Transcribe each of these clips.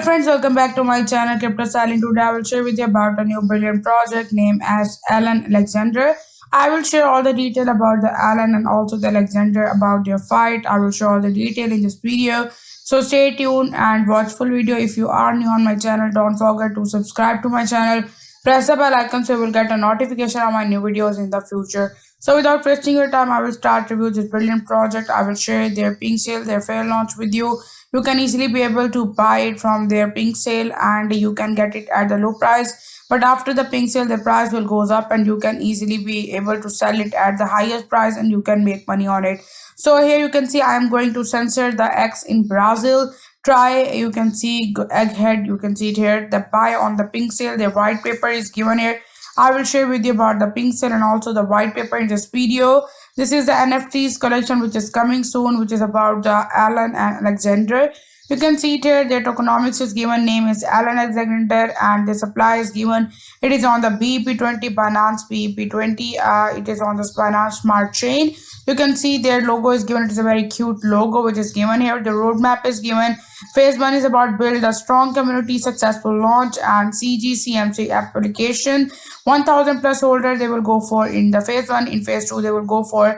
Friends, welcome back to my channel Crypto Silent. Today I will share with you about a new brilliant project named as Alan Alexander. I will share all the detail about the Alan and also the Alexander about their fight. I will share all the detail in this video. So stay tuned and watch full video. If you are new on my channel, don't forget to subscribe to my channel. Press the bell icon so you will get a notification of my new videos in the future. So without wasting your time, I will start review this brilliant project. I will share their pink sale, their fair launch with you. You can easily be able to buy it from their pink sale and you can get it at the low price. But after the pink sale, the price will goes up and you can easily be able to sell it at the highest price and you can make money on it. So here you can see I am going to censor the X in Brazil. Try, you can see egghead, you can see it here. The buy on the pink sale, the white paper is given here. I will share with you about the pink sale and also the white paper in this video. This is the NFTs collection which is coming soon, which is about the Alan and Alexander. You can see it here. Their tokenomics is given. Name is Alan Alexander, and the supply is given. It is on the BEP20 Binance BEP20. It is on the Binance Smart Chain. You can see their logo is given. It is a very cute logo which is given here. The roadmap is given. Phase 1 is about build a strong community, successful launch, and CGCMC application. 1000 plus holders they will go for in the phase 1. In phase 2 they will go for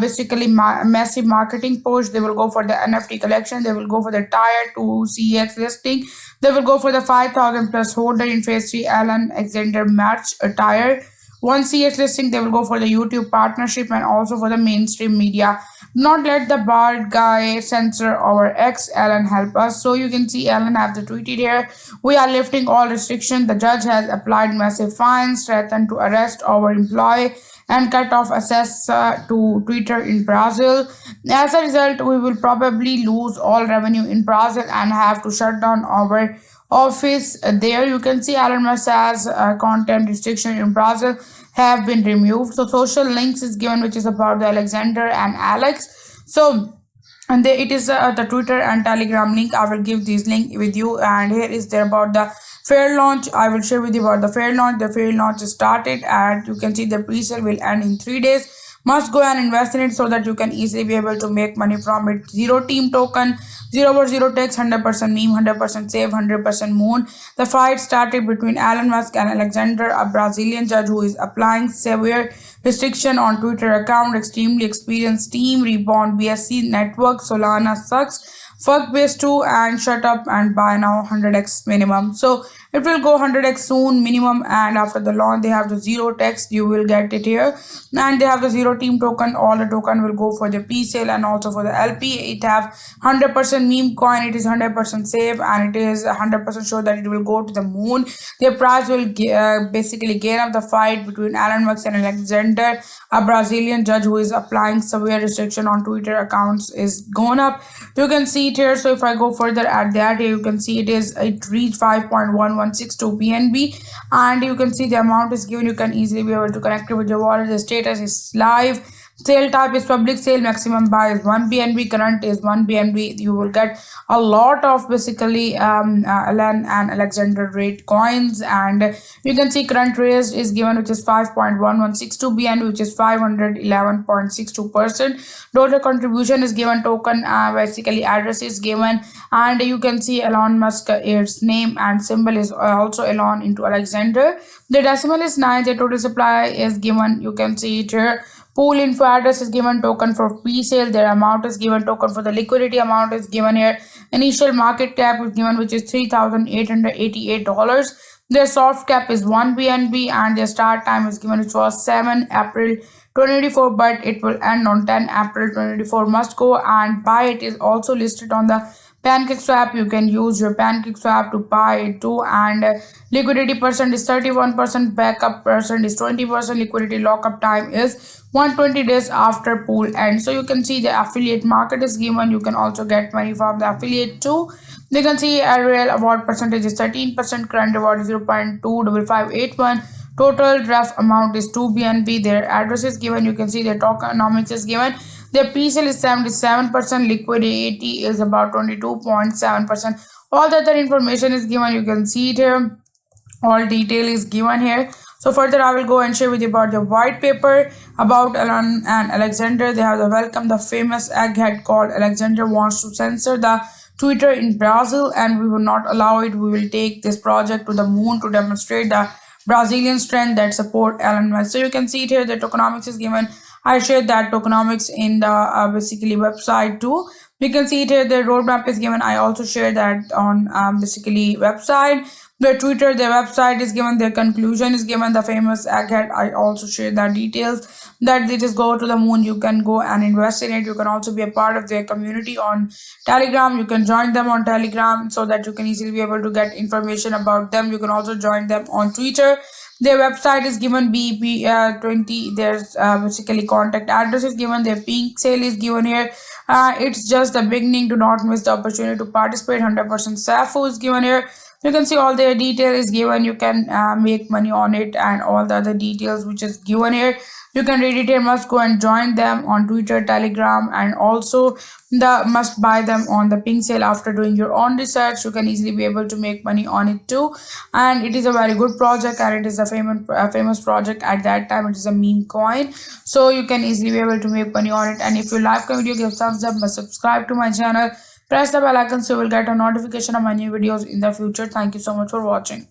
basically massive marketing push. They will go for the NFT collection. They will go for the tier 2 CEX listing. They will go for the 5000 plus holder in phase 3. Alan Alexander match attire. 1 CX listing, they will go for the YouTube partnership and also for the mainstream media. Not let the bald guy censor our ex. Alan help us. So you can see Alan have the tweeted here. We are lifting all restrictions. The judge has applied massive fines, threatened to arrest our employee and cut off access to Twitter in Brazil. As a result, we will probably lose all revenue in Brazil and have to shut down our office there. You can see Elon Musk has content restriction in Brazil have been removed. So social links is given which is about the Alexander and Alex. So and it is the Twitter and Telegram link. I will give this link with you, and here is there about the fair launch. I will share with you about the fair launch. The fair launch is started and you can see the pre-sale will end in 3 days. Must go and invest in it so that you can easily be able to make money from it. Zero team token, 0/0 text, 100% meme, 100% save, 100% moon. The fight started between Elon Musk and Alexander, a Brazilian judge who is applying severe restriction on Twitter account. Extremely experienced team, Reborn BSC network, Solana sucks. Fuck base 2 and shut up and buy now 100x minimum. So it will go 100x soon minimum, and after the launch they have the zero text, you will get it here, and they have the zero team token. All the token will go for the P sale and also for the LP. It have 100% meme coin. It is 100% safe and it is 100% sure that it will go to the moon. Their price will basically gain up the fight between Elon Musk and Alexander, a Brazilian judge who is applying severe restriction on Twitter accounts is gone up. You can see it here. So if I go further at that, you can see it reached 5.1162 BNB, and you can see the amount is given. You can easily be able to connect it with your wallet. The status is live. Sale type is public sale. Maximum buy is 1 BNB. Current is 1 BNB. You will get a lot of basically Alan and Alexander rate coins, and you can see current raised is given which is 5.1162 BNB, which is 511.62%. Dollar contribution is given. Token basically address is given, and you can see Elon Musk, its name and symbol is also Elon into Alexander. The decimal is 9. The total supply is given. You can see it here. Pool info address is given. Token for pre-sale. Their amount is given. Token for the liquidity amount is given here. Initial market cap is given which is $3,888. Their soft cap is 1 BNB and their start time is given which was 7 April 2024, but it will end on 10 April 2024. Must go and buy it is also listed on the PancakeSwap. You can use your PancakeSwap to buy it too, and liquidity percent is 31%, backup percent is 20%, liquidity lockup time is 120 days after pool end. So you can see the affiliate market is given. You can also get money from the affiliate too. You can see a real award percentage is 13%, current reward is 0.25581. Total draft amount is 2 BNB. Their address is given. You can see their tokenomics is given. Their pre-sale is 77%. Liquidity is about 22.7%. All the other information is given. You can see it here. All detail is given here. So further I will go and share with you about the white paper about Alan and Alexander. They have the welcome the famous egghead called Alexander wants to censor the Twitter in Brazil, and we will not allow it. We will take this project to the moon to demonstrate the Brazilian strength that support Elon Musk. So you can see it here. The tokenomics is given. I shared that tokenomics in the basically website too. We can see it here. The roadmap is given. I also shared that on basically website. The Twitter, their website is given. Their conclusion is given. The famous egghead. I also shared that details that they just go to the moon. You can go and invest in it. You can also be a part of their community on Telegram. You can join them on Telegram so that you can easily be able to get information about them. You can also join them on Twitter. Their website is given BP20. There's basically contact address is given. Their pink sale is given here. It's just the beginning. Do not miss the opportunity to participate. 100% SAFU is given here. You can see all their detail is given. You can make money on it and all the other details which is given here. You can read it here. Must go and join them on Twitter, Telegram, and also the must buy them on the pink sale. After doing your own research, you can easily be able to make money on it too. And it is a very good project, and it is a famous project at that time. It is a meme coin, so you can easily be able to make money on it. And if you like the video, give thumbs up, but subscribe to my channel. Press the bell icon so you will get a notification of my new videos in the future. Thank you so much for watching.